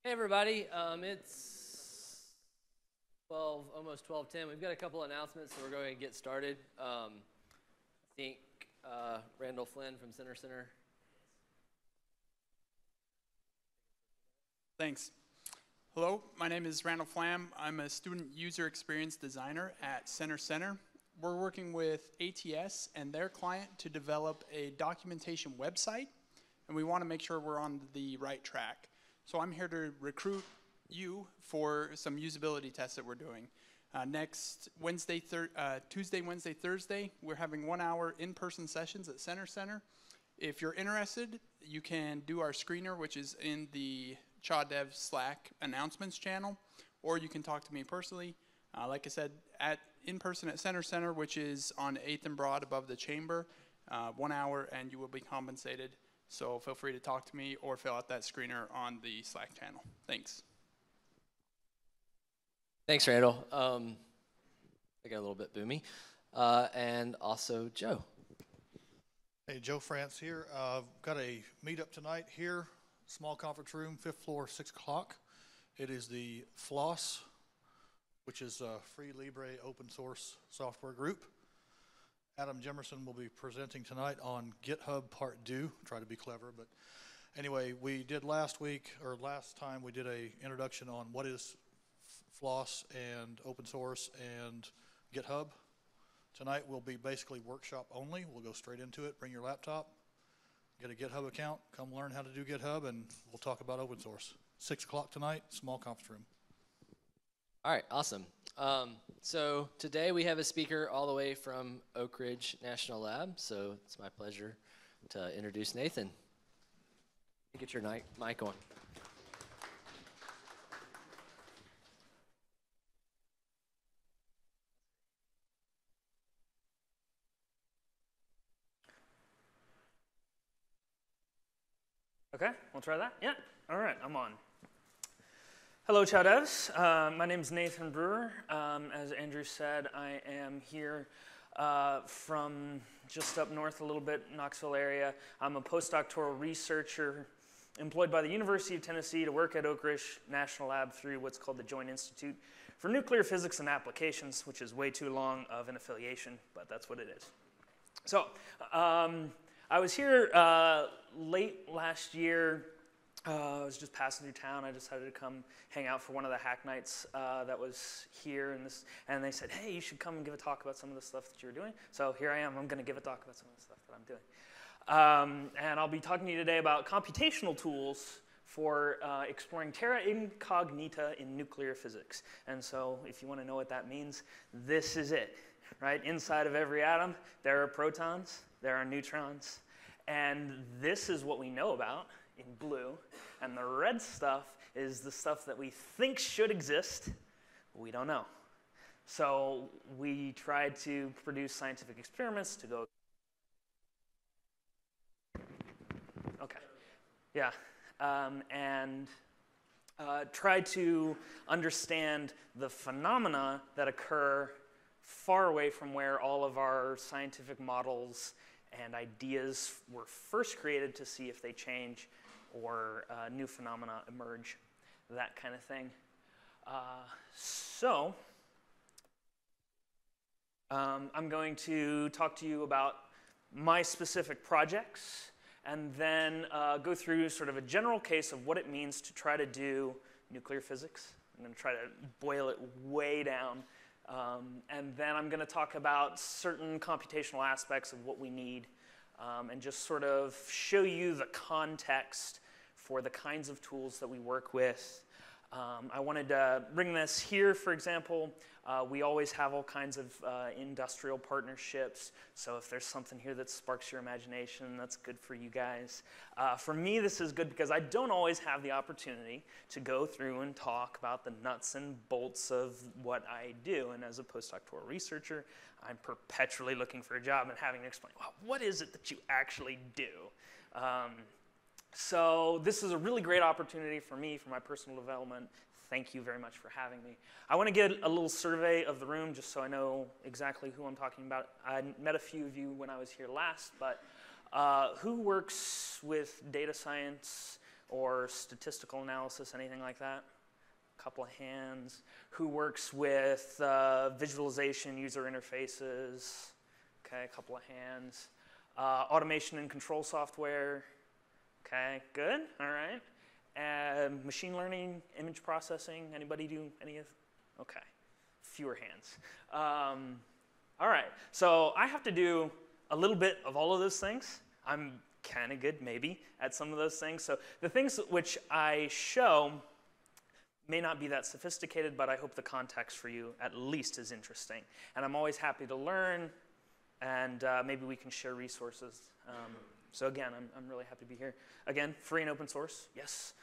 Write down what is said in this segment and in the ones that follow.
Hey everybody, it's 12, almost 12:10. We've got a couple announcements, so we're going to get started. I think Randall Flynn from Center. Thanks. Hello, my name is Randall Flam. I'm a student user experience designer at Center. We're working with ATS and their client to develop a documentation website, and we want to make sure we're on the right track. So I'm here to recruit you for some usability tests that we're doing. Next Tuesday, Wednesday, Thursday, we're having 1 hour in-person sessions at Center. If you're interested, you can do our screener, which is in the CHA-Dev Slack announcements channel, or you can talk to me personally. Like I said, in person at Center, which is on 8th and Broad above the chamber, 1 hour, and you will be compensated. So feel free to talk to me or fill out that screener on the Slack channel. Thanks. Thanks, Randall. I got a little bit boomy. And also Joe. Hey, Joe France here. Got a meetup tonight here, small conference room, 5th floor, 6 o'clock. It is the FLOSS, which is a free Libre open source software group. Adam Jemerson will be presenting tonight on GitHub Part 2. Try to be clever, but anyway, we did last time we did a introduction on what is FLOSS and open source and GitHub. Tonight will be basically workshop only. We'll go straight into it. Bring your laptop, get a GitHub account, come learn how to do GitHub, and we'll talk about open source. 6 o'clock tonight, small conference room. All right, awesome. So today we have a speaker all the way from Oak Ridge National Lab, so it's my pleasure to introduce Nathan. Get your mic on. Okay, we'll try that. Yeah, all right, I'm on. Hello, Chow Devs. My name is Nathan Brewer. As Andrew said, I am here from just up north a little bit, Knoxville area. I'm a postdoctoral researcher employed by the University of Tennessee to work at Oak Ridge National Lab through what's called the Joint Institute for Nuclear Physics and Applications, which is way too long of an affiliation, but that's what it is. So I was here late last year. I was just passing through town. I decided to come hang out for one of the hack nights that was here, and they said, hey, you should come and give a talk about some of the stuff that you're doing. So here I am. I'm going to give a talk about some of the stuff that I'm doing. And I'll be talking to you today about computational tools for exploring Terra Incognita in nuclear physics. And so if you want to know what that means, this is it, right? Inside of every atom, there are protons, there are neutrons, and this is what we know about in blue, and the red stuff is the stuff that we think should exist, but we don't know. So we tried to produce scientific experiments to go, okay, yeah, and try to understand the phenomena that occur far away from where all of our scientific models and ideas were first created, to see if they change or new phenomena emerge, that kind of thing. I'm going to talk to you about my specific projects, and then go through sort of a general case of what it means to try to do nuclear physics. I'm going to try to boil it way down. And then I'm going to talk about certain computational aspects of what we need, and just sort of show you the context for the kinds of tools that we work with. I wanted to bring this here, for example. We always have all kinds of industrial partnerships, so if there's something here that sparks your imagination, that's good for you guys. For me, this is good because I don't always have the opportunity to go through and talk about the nuts and bolts of what I do, and as a postdoctoral researcher, I'm perpetually looking for a job and having to explain, well, what is it that you actually do? So this is a really great opportunity for me, for my personal development. Thank you very much for having me. I want to get a little survey of the room just so I know exactly who I'm talking about. I met a few of you when I was here last, but who works with data science or statistical analysis, anything like that? A couple of hands. Who works with visualization, user interfaces? Okay, a couple of hands. Automation and control software. Okay, good, all right. Machine learning, image processing, anybody do any of? Okay, fewer hands. All right, so I have to do a little bit of all of those things. I'm kind of good, maybe, at some of those things. So the things which I show may not be that sophisticated, but I hope the context for you at least is interesting. And I'm always happy to learn, and maybe we can share resources. So again, I'm really happy to be here. Again, free and open source, yes.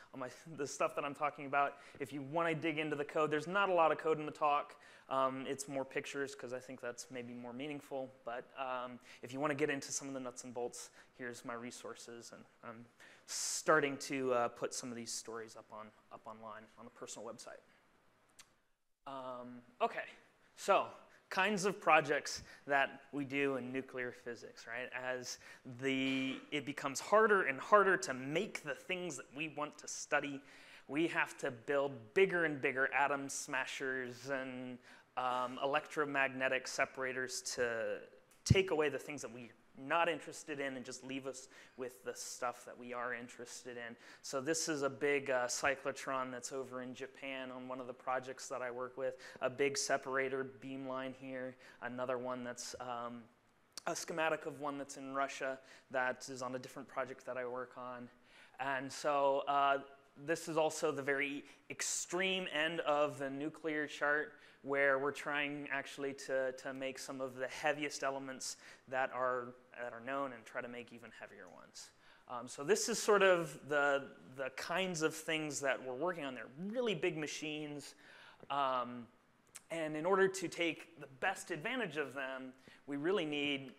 The stuff that I'm talking about, if you want to dig into the code, there's not a lot of code in the talk. It's more pictures, because I think that's maybe more meaningful. But if you want to get into some of the nuts and bolts, here's my resources. And I'm starting to put some of these stories up online on the personal website. Okay, so kinds of projects that we do in nuclear physics, right? As it becomes harder and harder to make the things that we want to study, we have to build bigger and bigger atom smashers and electromagnetic separators to take away the things that we're not interested in and just leave us with the stuff that we are interested in. So this is a big cyclotron that's over in Japan on one of the projects that I work with, a big separator beamline here, another one that's a schematic of one that's in Russia that is on a different project that I work on. And so this is also the very extreme end of the nuclear chart, where we're trying actually to make some of the heaviest elements that are known and try to make even heavier ones. So this is sort of the kinds of things that we're working on. They're really big machines. And in order to take the best advantage of them, we really need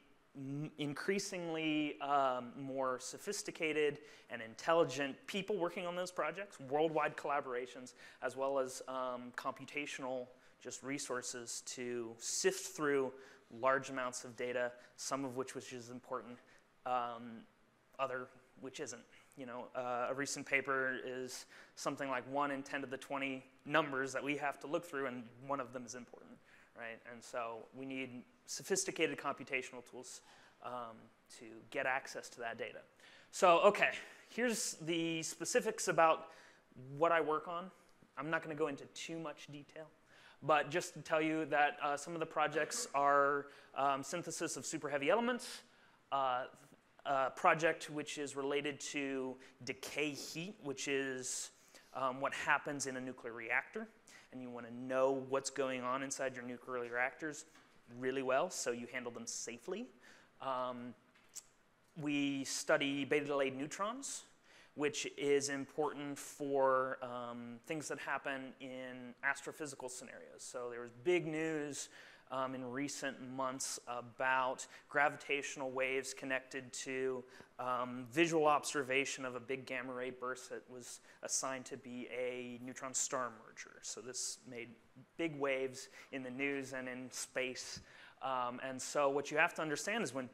increasingly more sophisticated and intelligent people working on those projects, worldwide collaborations, as well as computational just resources to sift through large amounts of data, some of which is important, other which isn't. You know, a recent paper is something like 1 in 10 to the 20 numbers that we have to look through, and one of them is important, right? And so we need sophisticated computational tools to get access to that data. So, okay, here's the specifics about what I work on. I'm not going to go into too much detail, but just to tell you that some of the projects are synthesis of super heavy elements, a project which is related to decay heat, which is what happens in a nuclear reactor. And you want to know what's going on inside your nuclear reactors really well, so you handle them safely. We study beta-delayed neutrons, which is important for things that happen in astrophysical scenarios. So there was big news in recent months about gravitational waves connected to visual observation of a big gamma ray burst that was assigned to be a neutron star merger. So this made big waves in the news and in space. And so what you have to understand is when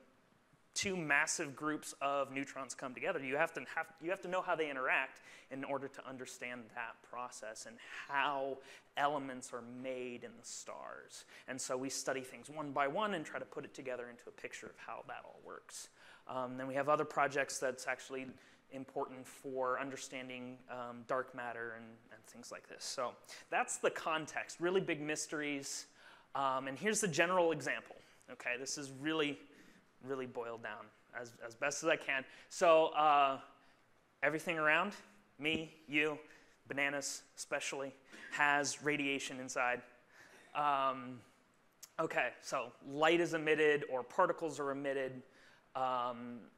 two massive groups of neutrons come together, you have to know how they interact in order to understand that process and how elements are made in the stars. And so we study things one by one and try to put it together into a picture of how that all works. Then we have other projects that's actually important for understanding dark matter and things like this. So that's the context, really big mysteries. And here's the general example. Okay, this is really boiled down as best as I can. So everything around me, you, bananas especially, has radiation inside. Okay, so light is emitted or particles are emitted.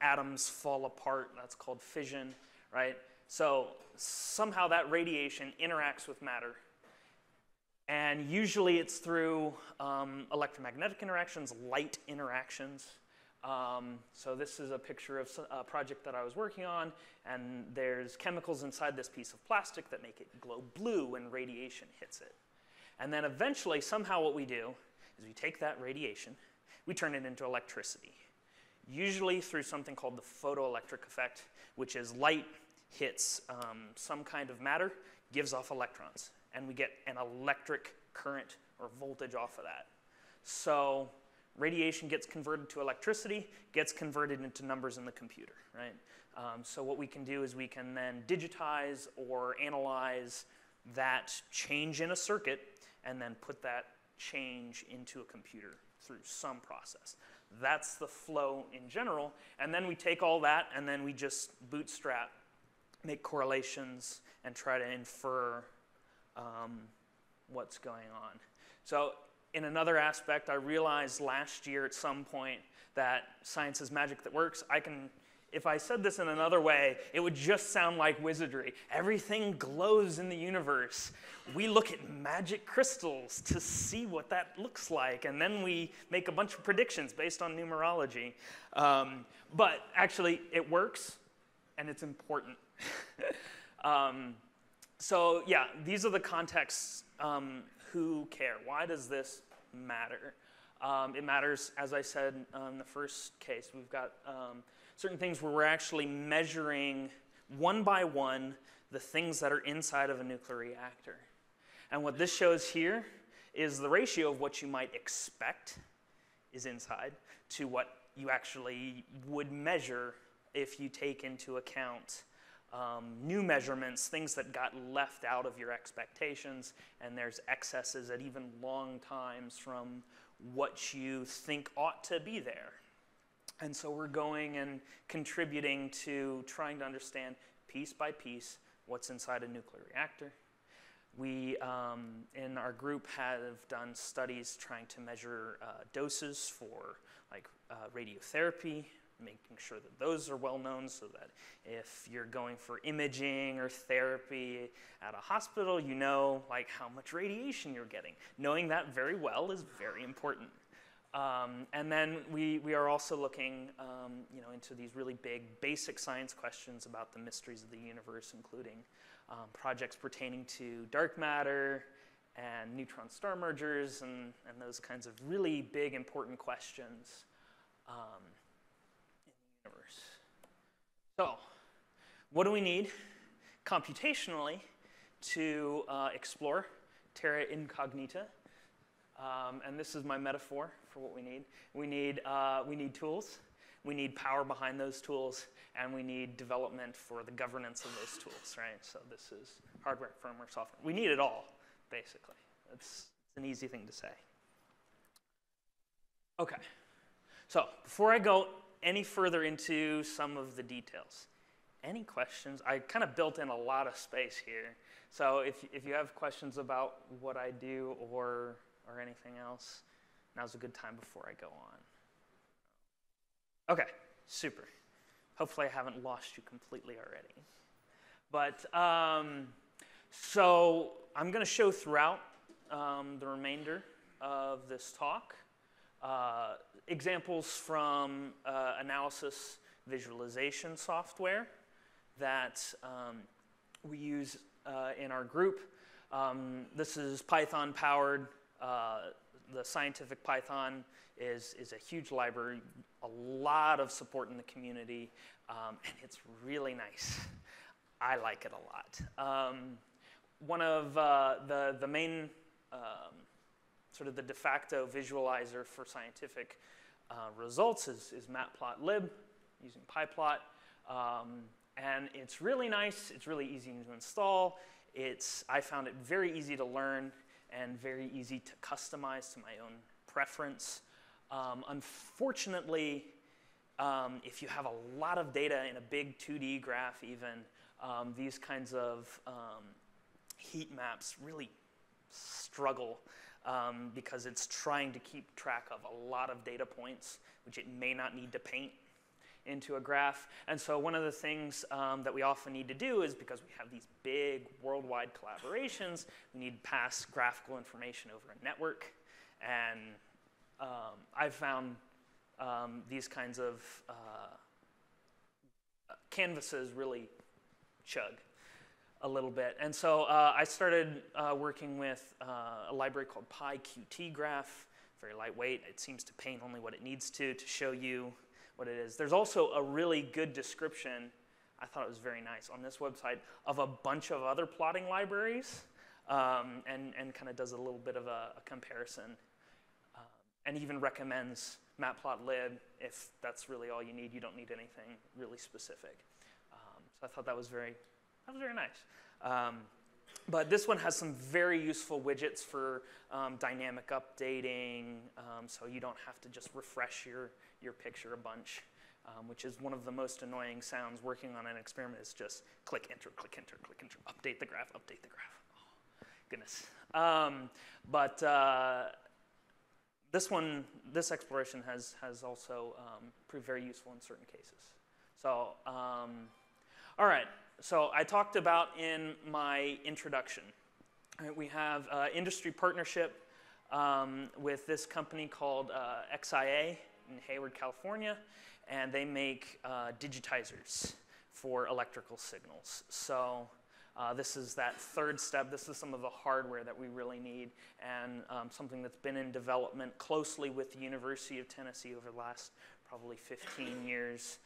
Atoms fall apart. That's called fission, right? So somehow that radiation interacts with matter. And usually it's through electromagnetic interactions, light interactions. So this is a picture of a project that I was working on, and there's chemicals inside this piece of plastic that make it glow blue when radiation hits it. And then eventually, somehow what we do is we take that radiation, we turn it into electricity, usually through something called the photoelectric effect, which is light hits some kind of matter, gives off electrons, and we get an electric current or voltage off of that. So radiation gets converted to electricity, gets converted into numbers in the computer, right? So what we can do is we can then digitize or analyze that change in a circuit and then put that change into a computer through some process. That's the flow in general. And then we take all that and then we just bootstrap, make correlations, and try to infer what's going on. So in another aspect, I realized last year at some point that science is magic that works. If I said this in another way, it would just sound like wizardry. Everything glows in the universe. We look at magic crystals to see what that looks like, and then we make a bunch of predictions based on numerology. But actually, it works, and it's important. So yeah, these are the contexts. Who care? Why does this matter? It matters, as I said in the first case. We've got certain things where we're actually measuring one by one the things that are inside of a nuclear reactor. And what this shows here is the ratio of what you might expect is inside to what you actually would measure if you take into account new measurements, things that got left out of your expectations, and there's excesses at even long times from what you think ought to be there. And so we're going and contributing to trying to understand piece by piece what's inside a nuclear reactor. We, in our group, have done studies trying to measure doses for radiotherapy, making sure that those are well known so that if you're going for imaging or therapy at a hospital, you know how much radiation you're getting. Knowing that very well is very important. And then we are also looking into these really big basic science questions about the mysteries of the universe, including projects pertaining to dark matter and neutron star mergers and those kinds of really big important questions in the universe. So what do we need computationally to explore Terra Incognita? And this is my metaphor for what we need. We need tools, we need power behind those tools, and we need development for the governance of those tools, right? So this is hardware, firmware, software. We need it all, basically. It's an easy thing to say. Okay, so before I go any further into some of the details, any questions? I kind of built in a lot of space here. So if you have questions about what I do or anything else, now's a good time before I go on. Okay, super. Hopefully I haven't lost you completely already. But so I'm going to show throughout the remainder of this talk examples from analysis visualization software that we use in our group. This is Python powered. The scientific Python is a huge library, a lot of support in the community, and it's really nice. I like it a lot. One of the main sort of the de facto visualizer for scientific results is matplotlib using pyplot. And it's really nice. It's really easy to install. I found it very easy to learn and very easy to customize to my own preference. Unfortunately, if you have a lot of data in a big 2D graph even, these kinds of heat maps really struggle because it's trying to keep track of a lot of data points, which it may not need to paint into a graph. And so one of the things that we often need to do is, because we have these big worldwide collaborations, we need to pass graphical information over a network. And I've found these kinds of canvases really chug a little bit. And so I started working with a library called PyQtGraph, very lightweight. It seems to paint only what it needs to show you what it is. There's also a really good description I thought it was very nice, on this website of a bunch of other plotting libraries, and kind of does a little bit of a comparison, and even recommends matplotlib if that's really all you need. You don't need anything really specific. So I thought that was very nice. But this one has some very useful widgets for dynamic updating, so you don't have to just refresh your picture a bunch, which is one of the most annoying sounds working on an experiment, is just click enter, click enter, click enter, update the graph, update the graph. Oh, goodness. This exploration has also proved very useful in certain cases. So, all right. So I talked about in my introduction, right, we have industry partnership with this company called XIA in Hayward, California, and they make digitizers for electrical signals. So this is that third step. This is some of the hardware that we really need, and something that's been in development closely with the University of Tennessee over the last probably 15 years.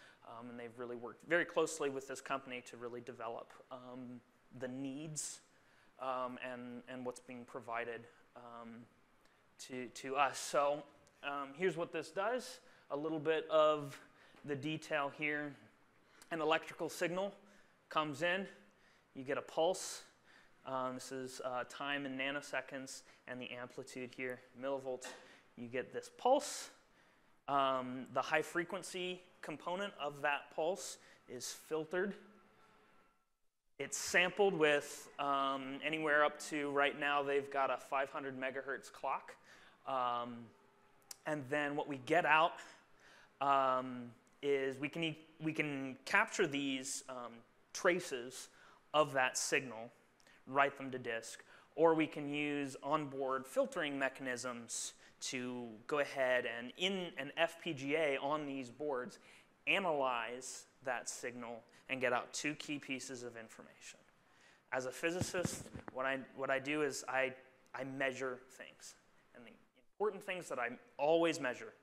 And they've really worked very closely with this company to really develop the needs and what's being provided to us. So here's what this does. A little bit of the detail here. An electrical signal comes in. You get a pulse. This is time in nanoseconds, and the amplitude here, millivolts. You get this pulse. The high frequency component of that pulse is filtered. It's sampled with anywhere up to, right now they've got a 500 megahertz clock. And then what we get out is we can capture these traces of that signal, write them to disk, or we can use onboard filtering mechanisms to go ahead and, in an FPGA on these boards, analyze that signal and get out two key pieces of information. As a physicist, what I do is I measure things. And the important things that I always measure: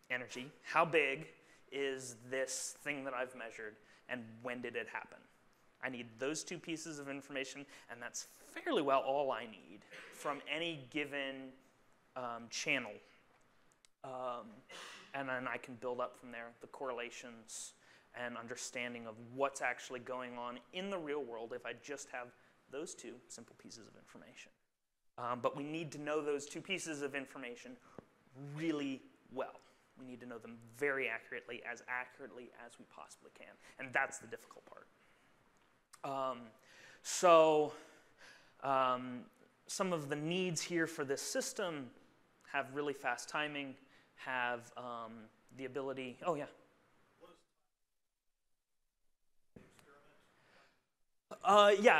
energy, how big is this thing that I've measured, and when did it happen? I need those two pieces of information, and that's fairly well all I need from any given channel. And then I can build up from there the correlations and understanding of what's actually going on in the real world if I just have those two simple pieces of information. But we need to know those two pieces of information really well. We need to know them very accurately as we possibly can. And that's the difficult part. Some of the needs here for this system: have really fast timing, have the ability, oh yeah.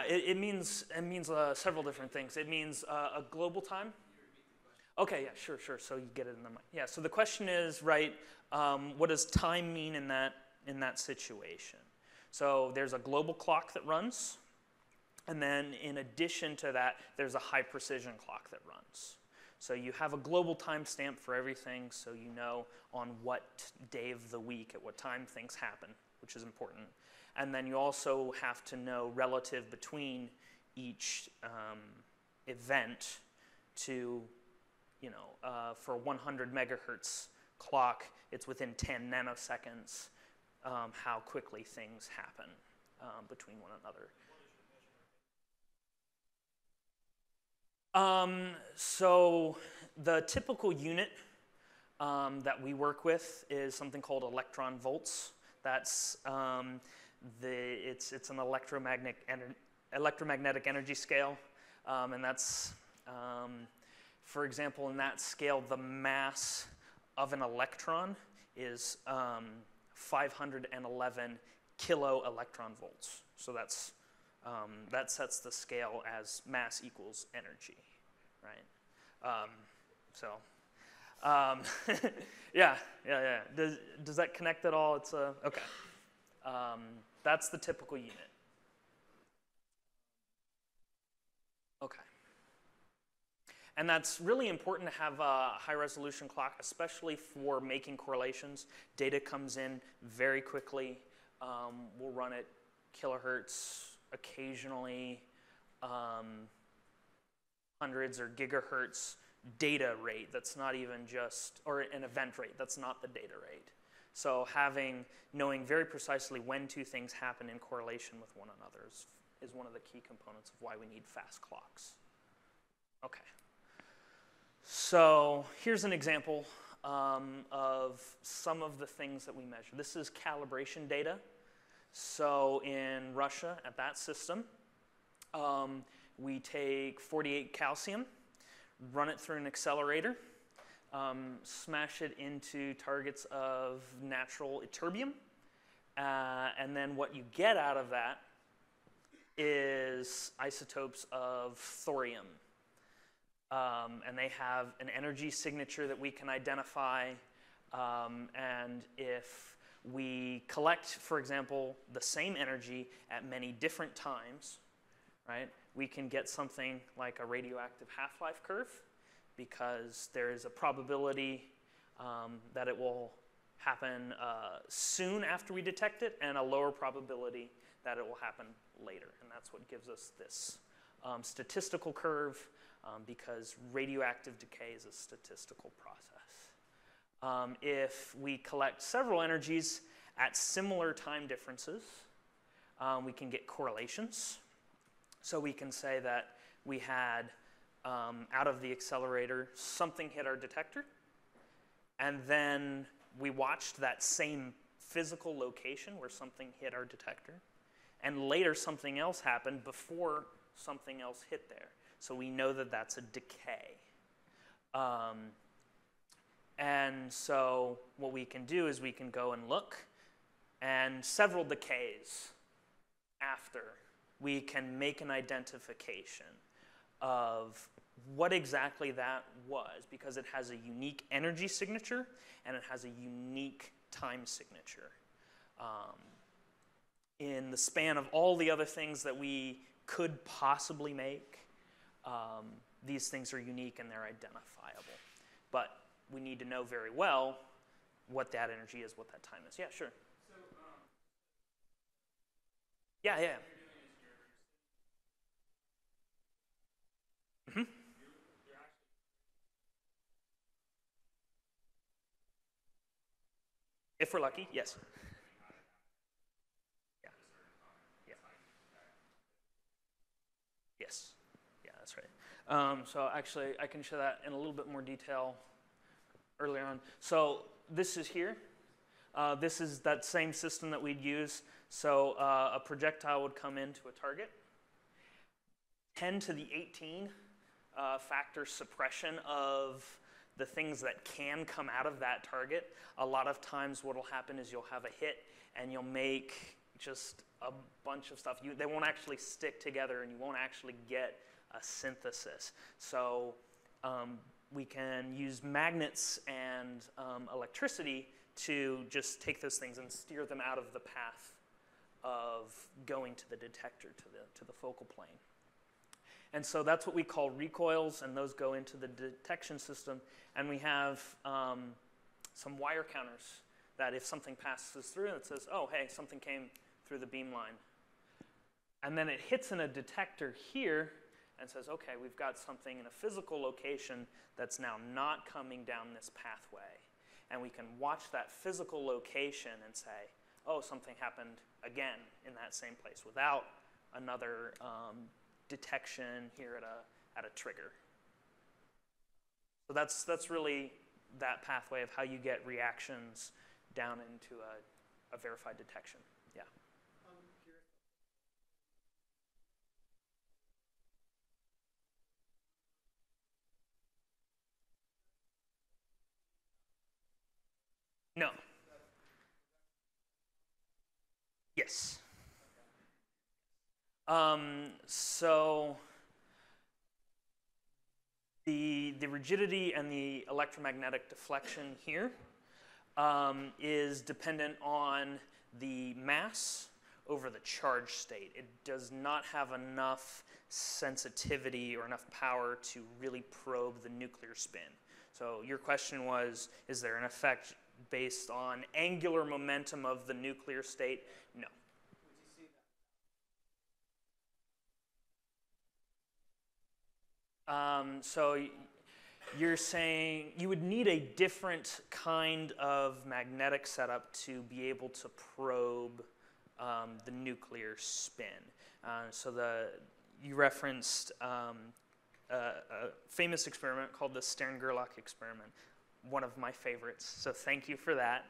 It means several different things. It means a global time. Okay, yeah, sure. So you get it in the mind. Yeah. So the question is, right? What does time mean in that situation? So there's a global clock that runs, and then in addition to that, there's a high precision clock that runs. So you have a global timestamp for everything, so you know on what day of the week, at what time things happen, which is important. And then you also have to know relative between each event to, for 100 megahertz clock, it's within 10 nanoseconds how quickly things happen between one another. So the typical unit that we work with is something called electron volts. That's it's an electromagnetic energy scale, and that's for example, in that scale, the mass of an electron is 511 kilo electron volts. So that's that sets the scale as mass equals energy, right? Yeah. Does that connect at all? It's okay. That's the typical unit. Okay. And that's really important to have a high-resolution clock, especially for making correlations. Data comes in very quickly. We'll run it kilohertz, occasionally hundreds or gigahertz data rate that's not even just, or an event rate that's not the data rate. So knowing very precisely when two things happen in correlation with one another is one of the key components of why we need fast clocks. Okay. So here's an example of some of the things that we measure. This is calibration data. So in Russia, at that system, we take 48 calcium, run it through an accelerator, smash it into targets of natural ytterbium, and then what you get out of that is isotopes of thorium. And they have an energy signature that we can identify, and if we collect, for example, the same energy at many different times, right, we can get something like a radioactive half-life curve, because there is a probability that it will happen soon after we detect it, and a lower probability that it will happen later. And that's what gives us this statistical curve, because radioactive decay is a statistical process. If we collect several energies at similar time differences, we can get correlations. So we can say that we had, out of the accelerator, something hit our detector, and then we watched that same physical location where something hit our detector, and later something else happened before something else hit there. So we know that that's a decay. And so what we can do is we can go and look, and several decays after, we can make an identification of what exactly that was, because it has a unique energy signature and it has a unique time signature. In the span of all the other things that we could possibly make, these things are unique and they're identifiable. But we need to know very well what that energy is, what that time is. Yeah, sure. So, yeah. Mm-hmm. If we're lucky, yes. Yeah. Yeah. Yes. Yeah, that's right. So actually, I can show that in a little bit more detail earlier on. So this is here. This is that same system that we'd use. So a projectile would come into a target. 10 to the 18 factor suppression of the things that can come out of that target. A lot of times what will happen is you'll have a hit and you'll make just a bunch of stuff. They won't actually stick together and you won't actually get a synthesis. So we can use magnets and electricity to just take those things and steer them out of the path of going to the detector, to the focal plane. And so that's what we call recoils, and those go into the detection system. And we have some wire counters that if something passes through and it says, oh, hey, something came through the beam line. And then it hits in a detector here and says, okay, we've got something in a physical location that's now not coming down this pathway. And we can watch that physical location and say, oh, something happened again in that same place without another detection here at a trigger. So that's really that pathway of how you get reactions down into a verified detection. Yeah. No. Yes. So the rigidity and the electromagnetic deflection here is dependent on the mass over the charge state. It does not have enough sensitivity or enough power to really probe the nuclear spin. So your question was, is there an effect based on angular momentum of the nuclear state? No. So you're saying you would need a different kind of magnetic setup to be able to probe the nuclear spin. You referenced a famous experiment called the Stern-Gerlach experiment, one of my favorites, so thank you for that.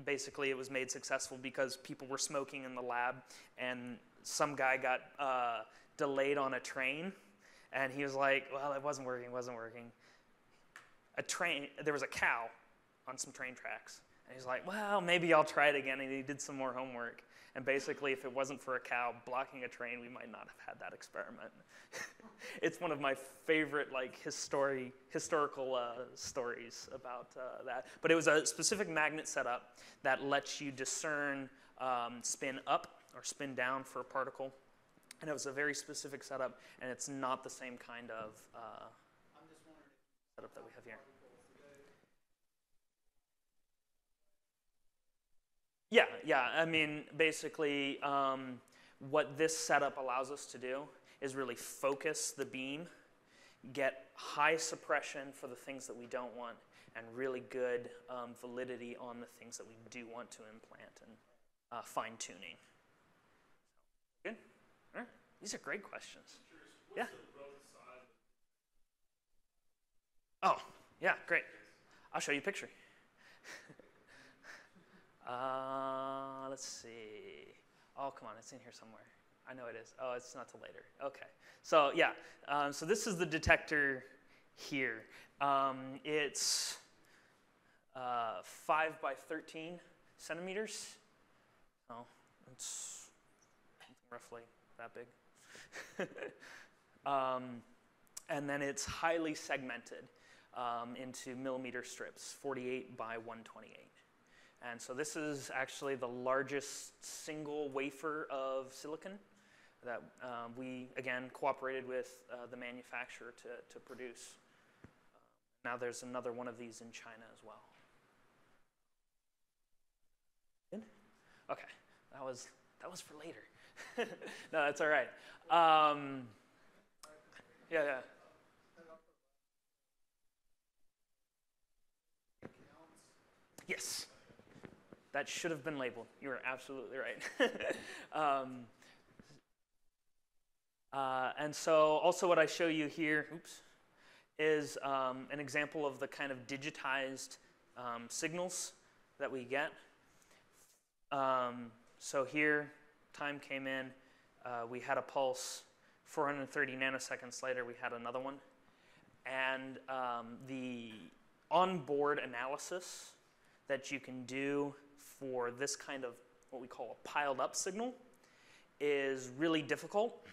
Basically, it was made successful because people were smoking in the lab, and some guy got delayed on a train, and he was like, well, it wasn't working. There was a cow on some train tracks, and he's like, well, maybe I'll try it again, and he did some more homework. And basically, if it wasn't for a cow blocking a train, we might not have had that experiment. It's one of my favorite historical stories about that. But it was a specific magnet setup that lets you discern spin up or spin down for a particle. And it was a very specific setup, and it's not the same kind of setup that we have here. Yeah. I mean, basically, what this setup allows us to do is really focus the beam, get high suppression for the things that we don't want, and really good validity on the things that we do want to implant and fine-tuning. Good? All right. These are great questions. Yeah. Oh, yeah, great. I'll show you a picture. Let's see. Oh, come on, it's in here somewhere. I know it is. Oh, it's not till later. Okay. So yeah, so this is the detector here. It's 5 by 13 centimeters. Oh, it's roughly that big. And then it's highly segmented into millimeter strips, 48 by 128. And so this is actually the largest single wafer of silicon that we, again, cooperated with the manufacturer to produce. Now there's another one of these in China as well. Good? Okay, that was for later. No, that's all right. Yeah. Yes. That should have been labeled. You are absolutely right. And so also what I show you here, is an example of the kind of digitized signals that we get. So here, time came in, we had a pulse, 430 nanoseconds later we had another one. And the onboard analysis that you can do for this kind of what we call a piled up signal is really difficult.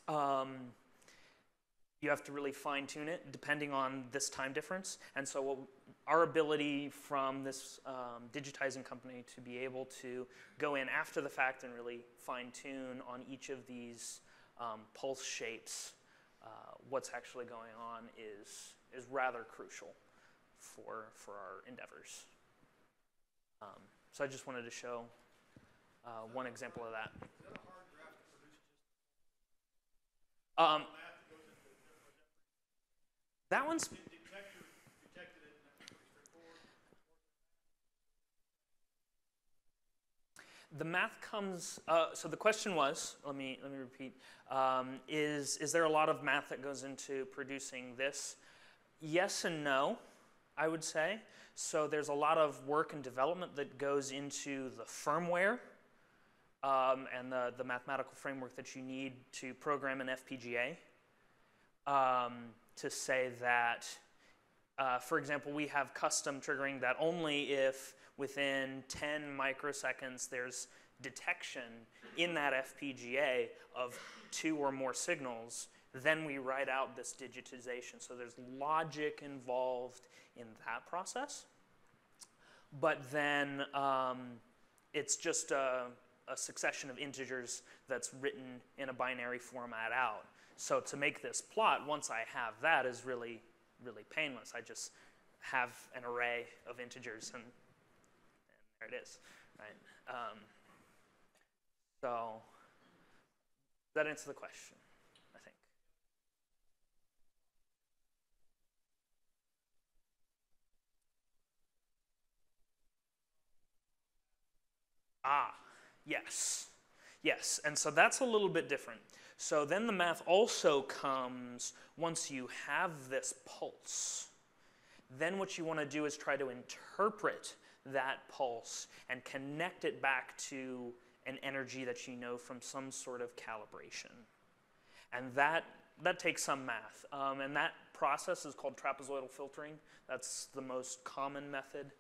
You have to really fine tune it depending on this time difference. And so our ability from this digitizing company to be able to go in after the fact and really fine tune on each of these pulse shapes, what's actually going on is rather crucial for our endeavors. So I just wanted to show one example of that. Is that a hard graph to produce? That one's... Detector detected it, and that's pretty straightforward. The math comes, so the question was, let me repeat, is there a lot of math that goes into producing this? Yes and no, I would say. So there's a lot of work and development that goes into the firmware and the mathematical framework that you need to program an FPGA. To say that, for example, we have custom triggering that only if within 10 microseconds there's detection in that FPGA of 2 or more signals, then we write out this digitization. So there's logic involved in that process. But then it's just a succession of integers that's written in a binary format out. So to make this plot, once I have that, is really, really painless. I just have an array of integers, and there it is, right? So does that answer the question, I think? Ah, yes. Yes, and so that's a little bit different. So then the math also comes once you have this pulse. Then what you want to do is try to interpret that pulse and connect it back to an energy that you know from some sort of calibration. And that takes some math. And that process is called trapezoidal filtering. That's the most common method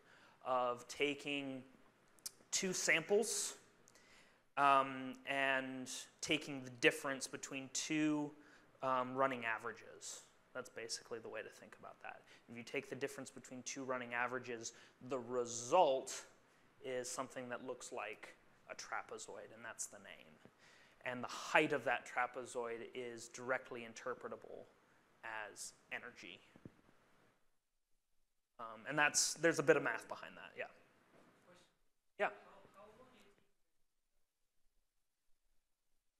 of taking two samples and taking the difference between two running averages. That's basically the way to think about that. If you take the difference between two running averages, the result is something that looks like a trapezoid, and that's the name. And the height of that trapezoid is directly interpretable as energy. And there's a bit of math behind that, yeah. Yeah.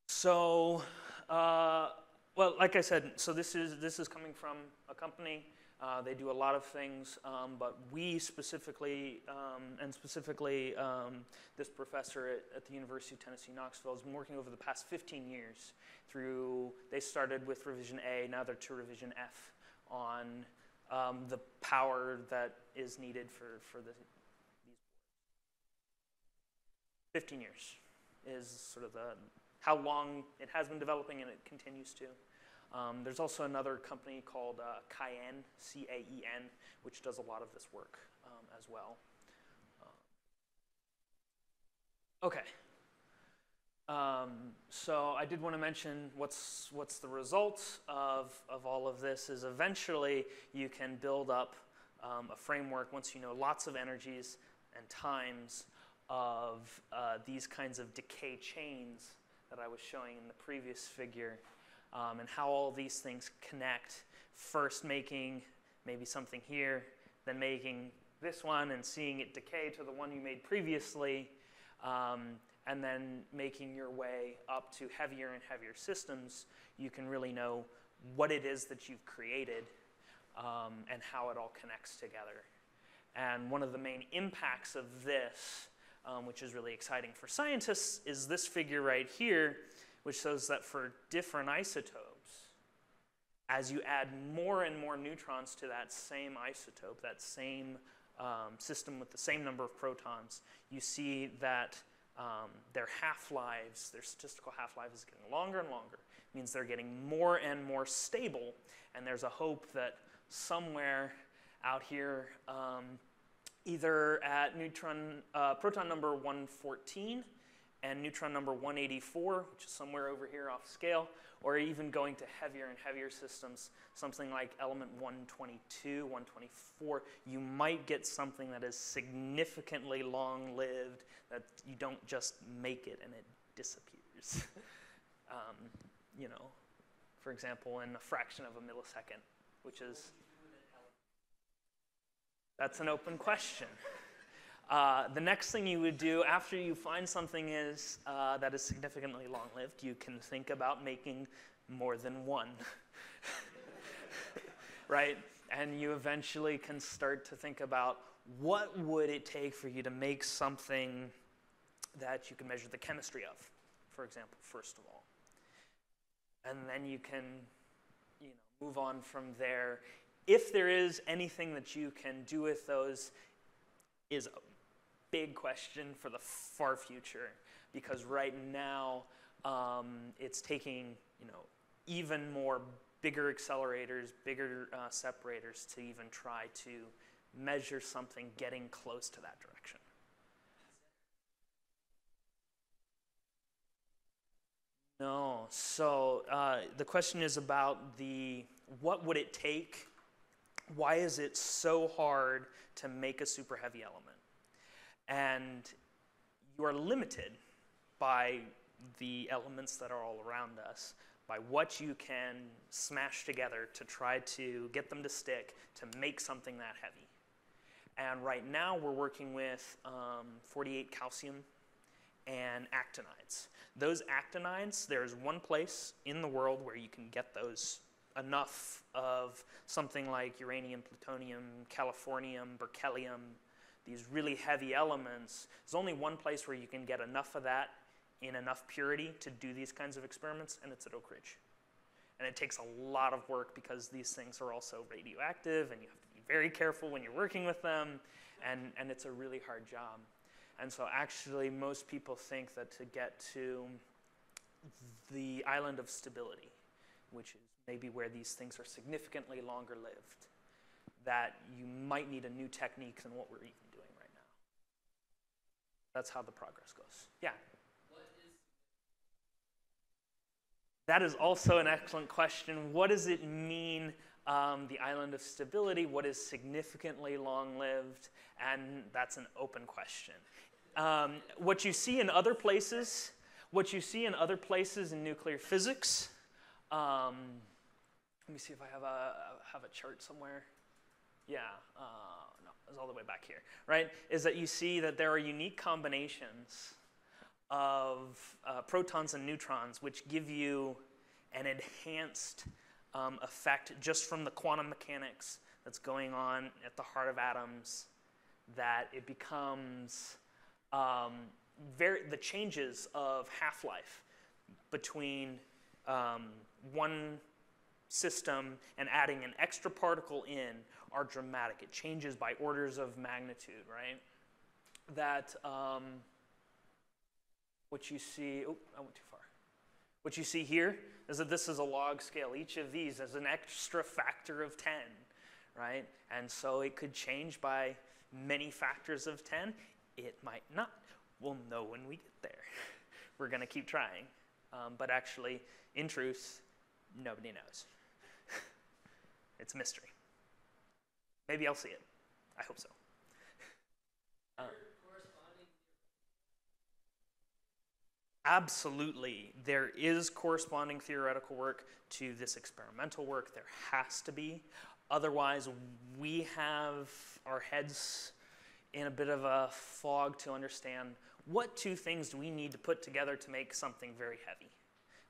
So, well, like I said, so this is coming from a company. They do a lot of things, but we specifically, this professor at the University of Tennessee, Knoxville, has been working over the past 15 years through, they started with revision A, now they're to revision F on the power that is needed for these boards. 15 years is sort of how long it has been developing, and it continues to. There's also another company called Kmeans, C-A-E-N, which does a lot of this work as well. Okay. So I did want to mention what's the result of all of this is eventually you can build up a framework once you know lots of energies and times of these kinds of decay chains that I was showing in the previous figure, and how all these things connect, first making maybe something here, then making this one and seeing it decay to the one you made previously, and then making your way up to heavier and heavier systems. You can really know what it is that you've created and how it all connects together. And one of the main impacts of this, which is really exciting for scientists, is this figure right here, which shows that for different isotopes, as you add more and more neutrons to that same isotope, that same system with the same number of protons, you see that their half-lives, their statistical half-life is getting longer and longer. It means they're getting more and more stable, and there's a hope that somewhere out here, either at proton number 114 and neutron number 184, which is somewhere over here off scale, or even going to heavier and heavier systems, something like element 122, 124, you might get something that is significantly long-lived, that you don't just make it and it disappears. You know, for example, in a fraction of a millisecond, which is... That's an open question. The next thing you would do after you find something that is significantly long-lived, you can think about making more than one, right? And you eventually can start to think about what would it take for you to make something that you can measure the chemistry of, for example, first of all. And then you can, move on from there. If there is anything that you can do with those is a big question for the far future, because right now it's taking even more bigger accelerators, bigger separators to even try to measure something getting close to that direction. No, so the question is about what would it take? Why is it so hard to make a super heavy element? And you are limited by the elements that are all around us, by what you can smash together to try to get them to stick to make something that heavy. And right now we're working with 48 calcium and actinides. Those actinides, there's one place in the world where you can get those enough of something like uranium, plutonium, californium, berkelium, these really heavy elements, there's only one place where you can get enough of that in enough purity to do these kinds of experiments, and it's at Oak Ridge. And it takes a lot of work because these things are also radioactive, and you have to be very careful when you're working with them, and it's a really hard job. And so actually most people think that to get to the island of stability, which is maybe where these things are significantly longer lived, that you might need a new technique than what we're even doing right now. That's how the progress goes. Yeah? That is also an excellent question. What does it mean, the island of stability? What is significantly long-lived? And that's an open question. What you see in other places in nuclear physics, let me see if I have a chart somewhere. Yeah, no, it's all the way back here, right? Is that you see that there are unique combinations of protons and neutrons which give you an enhanced effect just from the quantum mechanics that's going on at the heart of atoms, that it becomes the changes of half-life between one system and adding an extra particle in are dramatic. It changes by orders of magnitude, right? That what you see, oh, I went too far. What you see here is that this is a log scale. Each of these is an extra factor of 10, right? And so it could change by many factors of 10. It might not. We'll know when we get there. We're going to keep trying. But actually, in truth, nobody knows. It's a mystery. Maybe I'll see it. I hope so. Absolutely. There is corresponding theoretical work to this experimental work. There has to be. Otherwise, we have our heads in a bit of a fog to understand what two things do we need to put together to make something very heavy,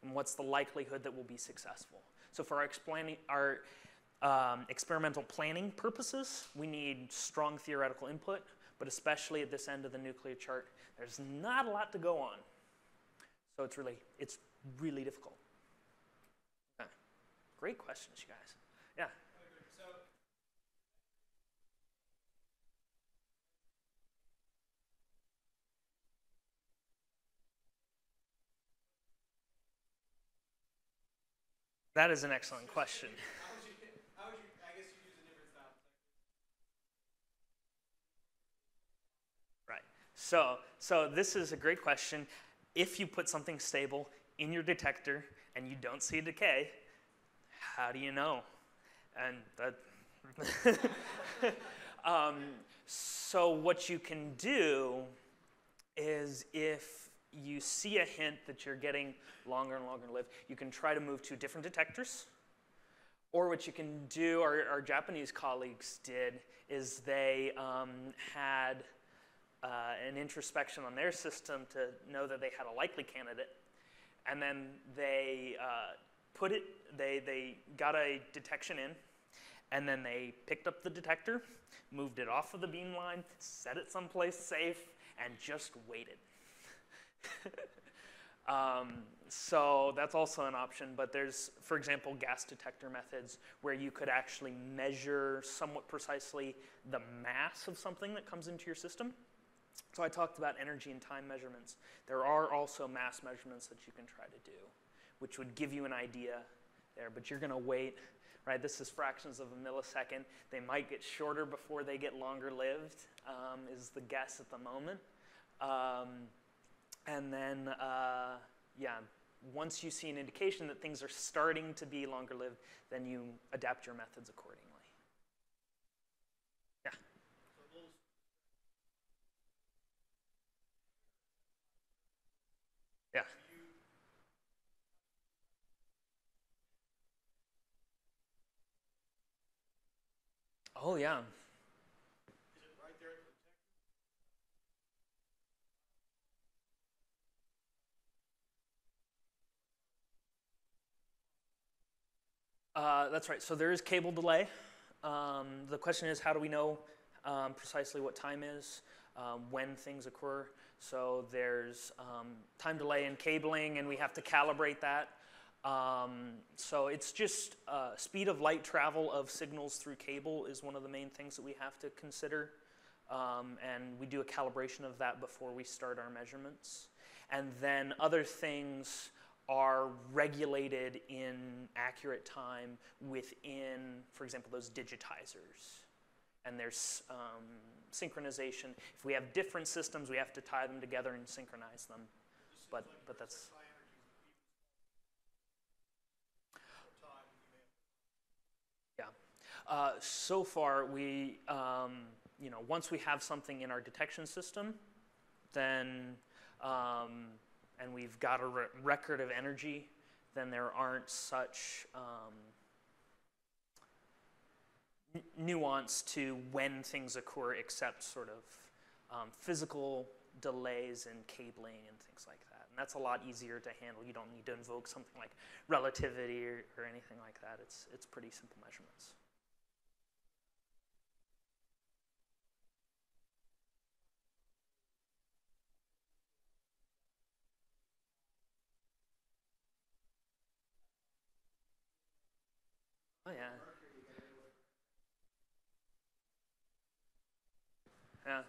and what's the likelihood that we'll be successful. So for our experimental planning purposes, we need strong theoretical input, but especially at this end of the nuclear chart, there's not a lot to go on. So it's really difficult. Okay. Great questions, you guys. Yeah. That is an excellent question. How would you, I guess you use a different style. Right. So this is a great question. If you put something stable in your detector and you don't see decay, how do you know? And that so what you can do is, if you see a hint that you're getting longer and longer to live, you can try to move to different detectors. Or what you can do, our Japanese colleagues did, is they had an introspection on their system to know that they had a likely candidate. And then they they got a detection in, and then they picked up the detector, moved it off of the beamline, set it someplace safe, and just waited. So that's also an option, but there's, for example, gas detector methods where you could actually measure somewhat precisely the mass of something that comes into your system. So I talked about energy and time measurements. There are also mass measurements that you can try to do, which would give you an idea there, but you're going to wait, right? This is fractions of a millisecond. They might get shorter before they get longer lived, is the guess at the moment. And then, yeah, once you see an indication that things are starting to be longer lived, then you adapt your methods accordingly. Yeah. Yeah. Oh, yeah. That's right. So there is cable delay. The question is, how do we know precisely what time is when things occur. So there's time delay in cabling, and we have to calibrate that. So it's just speed of light travel of signals through cable is one of the main things that we have to consider. And we do a calibration of that before we start our measurements. And then other things are regulated in accurate time within, for example, those digitizers. And there's synchronization. If we have different systems, we have to tie them together and synchronize them. But that's... Yeah. So far, we, once we have something in our detection system, then, and we've got a record of energy, then there aren't such nuance to when things occur, except sort of physical delays in cabling and things like that. And that's a lot easier to handle. You don't need to invoke something like relativity or anything like that. It's pretty simple measurements. Oh, yeah. Yeah.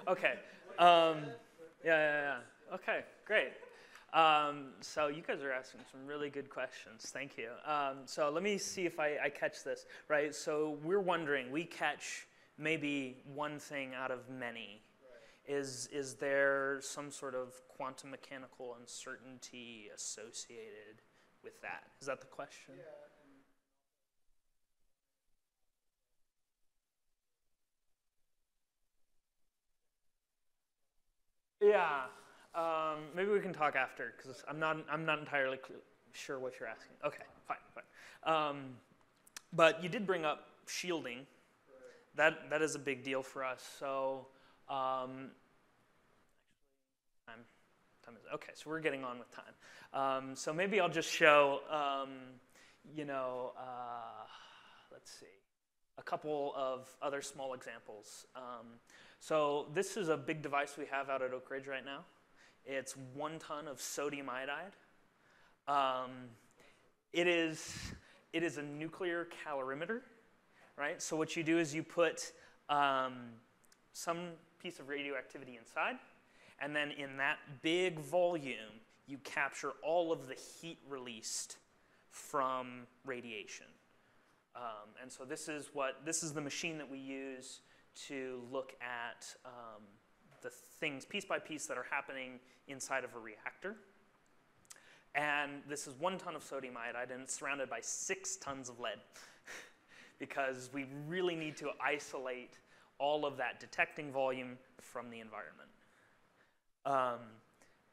Okay. Yeah. Okay, great. So you guys are asking some really good questions. Thank you. So let me see if I catch this, right? So we're wondering, we catch maybe one thing out of many. Is there some sort of quantum mechanical uncertainty associated with that? Is that the question? Yeah. Maybe we can talk after, because I'm not entirely sure what you're asking. Okay, fine. But you did bring up shielding. That is a big deal for us. So time is okay. So we're getting on with time. So maybe I'll just show let's see, a couple of other small examples. So this is a big device we have out at Oak Ridge right now. It's 1 ton of sodium iodide. It is a nuclear calorimeter, right? So what you do is you put some piece of radioactivity inside, and then in that big volume, you capture all of the heat released from radiation. And so this is the machine that we use to look at the things piece by piece that are happening inside of a reactor. And this is 1 ton of sodium iodide, and it's surrounded by 6 tons of lead because we really need to isolate all of that detecting volume from the environment.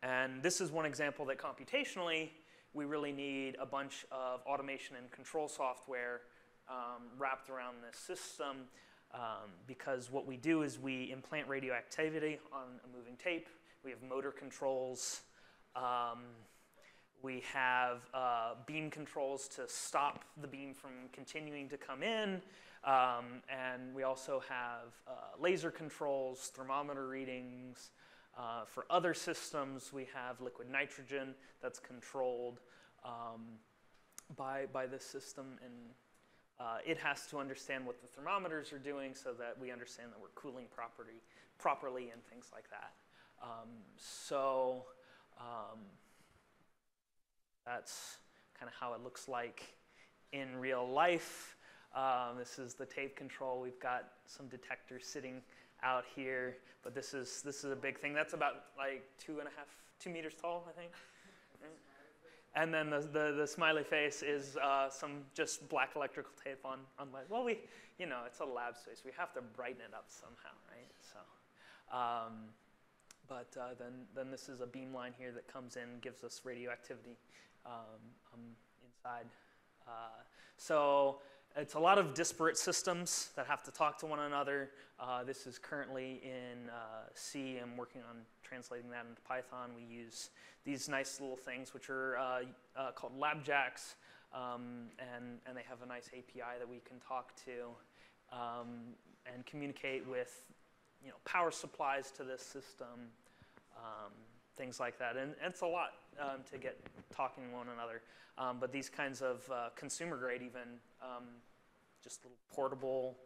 And this is one example that computationally, we really need a bunch of automation and control software wrapped around this system, because what we do is we implant radioactivity on a moving tape. We have motor controls. We have beam controls to stop the beam from continuing to come in. And we also have laser controls, thermometer readings. For other systems, we have liquid nitrogen that's controlled by this system. And it has to understand what the thermometers are doing so that we understand that we're cooling properly and things like that. That's kind of how it looks like in real life. This is the tape control. We've got some detectors sitting out here, but this is a big thing. That's about like 2 meters tall, I think. And then the smiley face is some just black electrical tape on lead. Well, it's a lab space. We have to brighten it up somehow, right? So, then this is a beam line here that comes in and gives us radioactivity inside. it's a lot of disparate systems that have to talk to one another. This is currently in C. I'm working on translating that into Python. We use these nice little things, which are called labjacks, and they have a nice API that we can talk to and communicate with, power supplies to this system, things like that. And it's a lot to get talking to one another. But these kinds of consumer grade even, just little portable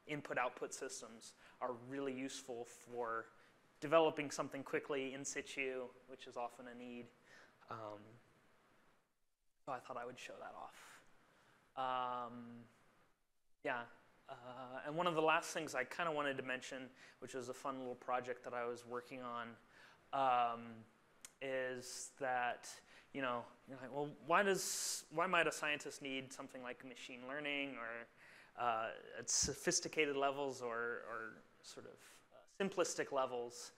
input-output systems are really useful for developing something quickly in situ, which is often a need. So I thought I would show that off. And one of the last things I kind of wanted to mention, which was a fun little project that I was working on, is that, you're like, well, why might a scientist need something like machine learning or at sophisticated levels or sort of simplistic levels?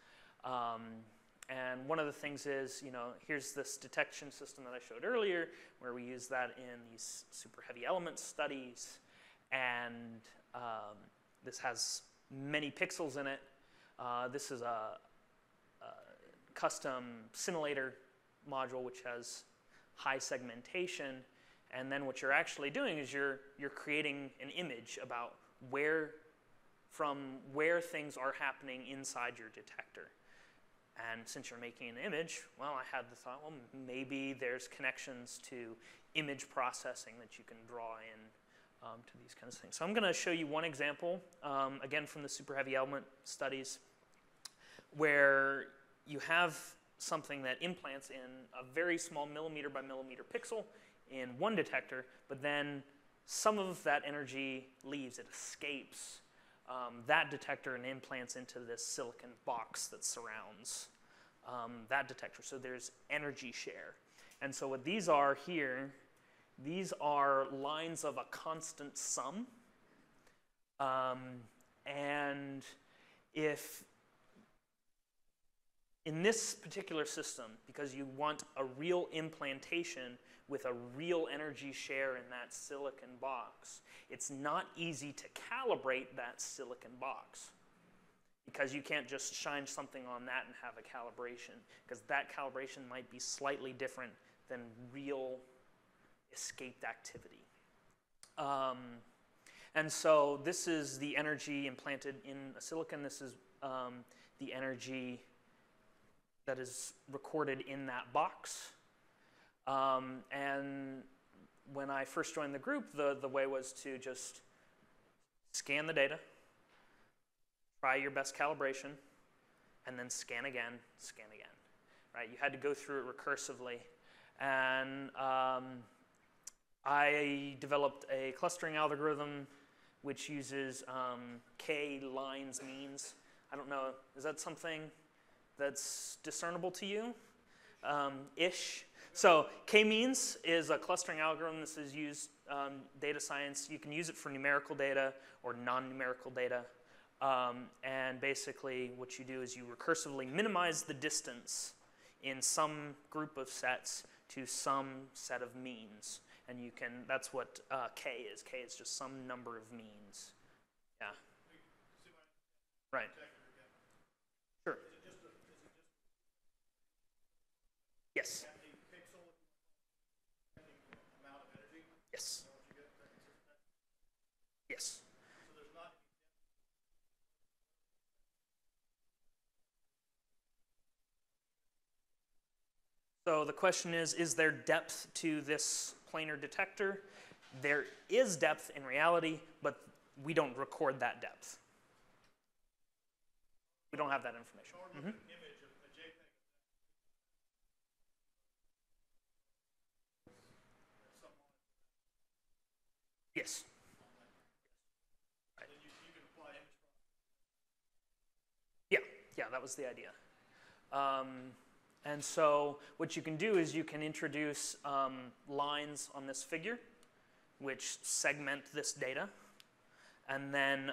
And one of the things is, here's this detection system that I showed earlier, where we use that in these super heavy element studies. And this has many pixels in it. This is a custom simulator module which has high segmentation. And then what you're actually doing is you're creating an image about where things are happening inside your detector. And since you're making an image, well, I had the thought, well, maybe there's connections to image processing that you can draw in to these kinds of things. So I'm going to show you one example, again from the super heavy element studies, where you have something that implants in a very small millimeter by millimeter pixel in one detector, but then some of that energy leaves, it escapes that detector and implants into this silicon box that surrounds that detector. So there's energy share. And so what these are here, these are lines of a constant sum. And if in this particular system, because you want a real implantation with a real energy share in that silicon box, it's not easy to calibrate that silicon box, because you can't just shine something on that and have a calibration, because that calibration might be slightly different than real escaped activity. And so this is the energy implanted in a silicon. This is the energy that is recorded in that box. And when I first joined the group, the way was to just scan the data, try your best calibration, and then scan again, right? You had to go through it recursively. And I developed a clustering algorithm which uses K lines means. I don't know, is that something that's discernible to you? Ish. So Kmeans is a clustering algorithm. This is used data science. You can use it for numerical data or non-numerical data. And basically what you do is you recursively minimize the distance in some group of sets to some set of means. And you can, that's what K is. K is just some number of means. Yeah. Right. Sure. Yes. Yes. Yes. So the question is there depth to this planar detector? There is depth in reality, but we don't record that depth. We don't have that information. Mm-hmm. Yes. Right. Yeah, that was the idea. And so what you can do is you can introduce lines on this figure which segment this data, and then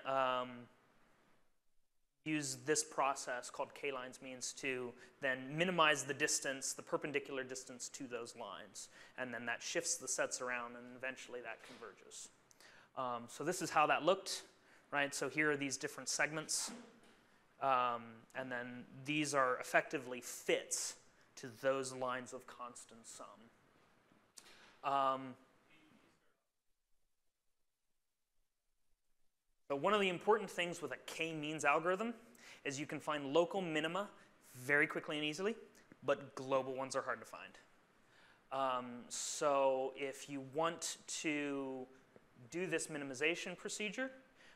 use this process called K-lines means to then minimize the distance, the perpendicular distance to those lines. And then that shifts the sets around, and eventually that converges. So this is how that looked, right? So here are these different segments. And then these are effectively fits to those lines of constant sum. So one of the important things with a K-means algorithm is you can find local minima very quickly and easily, but global ones are hard to find. So if you want to do this minimization procedure,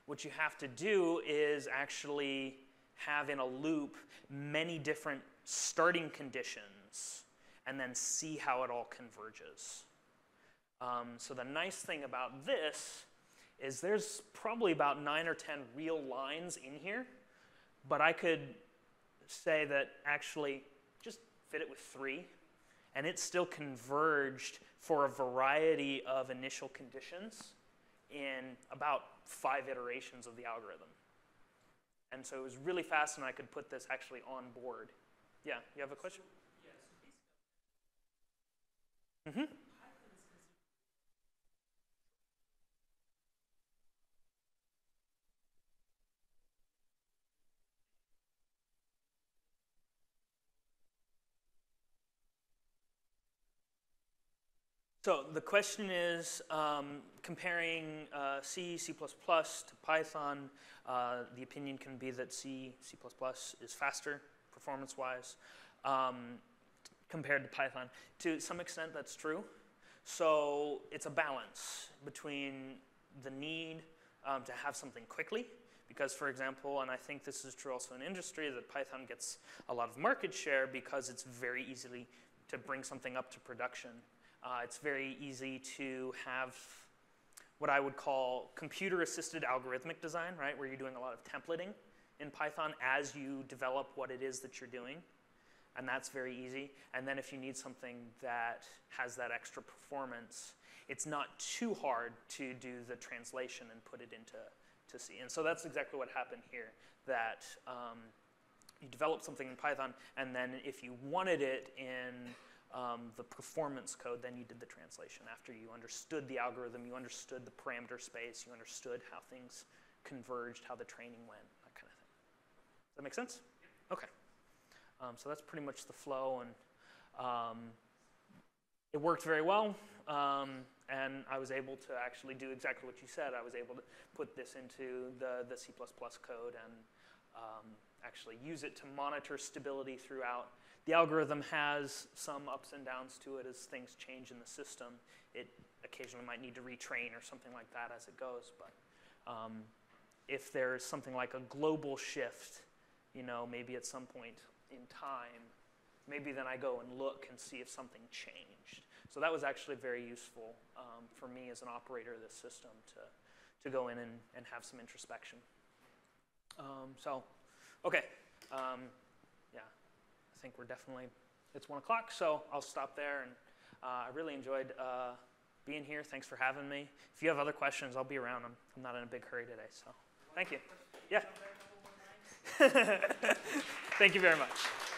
what you have to do is actually have in a loop many different starting conditions and then see how it all converges. So the nice thing about this is there's probably about 9 or 10 real lines in here, but I could say that actually just fit it with 3, and it still converged for a variety of initial conditions in about 5 iterations of the algorithm. And so it was really fast, and I could put this actually on board. Yeah, you have a question? Mm-hmm. So the question is comparing C, C++ to Python. The opinion can be that C, C++ is faster performance-wise compared to Python. To some extent, that's true. So it's a balance between the need to have something quickly. Because, for example, and I think this is true also in industry, that Python gets a lot of market share because it's very easy to bring something up to production. It's very easy to have what I would call computer-assisted algorithmic design, right, where you're doing a lot of templating in Python as you develop what it is that you're doing. And that's very easy. And then if you need something that has that extra performance, it's not too hard to do the translation and put it into C. And so that's exactly what happened here, that you develop something in Python, and then if you wanted it in the performance code, then you did the translation. After you understood the algorithm, you understood the parameter space, you understood how things converged, how the training went, that kind of thing. Does that make sense? Okay. So that's pretty much the flow, and it worked very well. And I was able to actually do exactly what you said. I was able to put this into the C++ code and actually use it to monitor stability throughout. The algorithm has some ups and downs to it as things change in the system. It occasionally might need to retrain or something like that as it goes. But if there's something like a global shift, you know, maybe at some point in time, maybe then I go and look and see if something changed. So that was actually very useful for me as an operator of this system to go in and have some introspection. So, okay. Yeah, I think we're definitely, it's 1 o'clock, so I'll stop there. And I really enjoyed being here. Thanks for having me. If you have other questions, I'll be around. I'm not in a big hurry today, so thank you. Yeah. Thank you very much.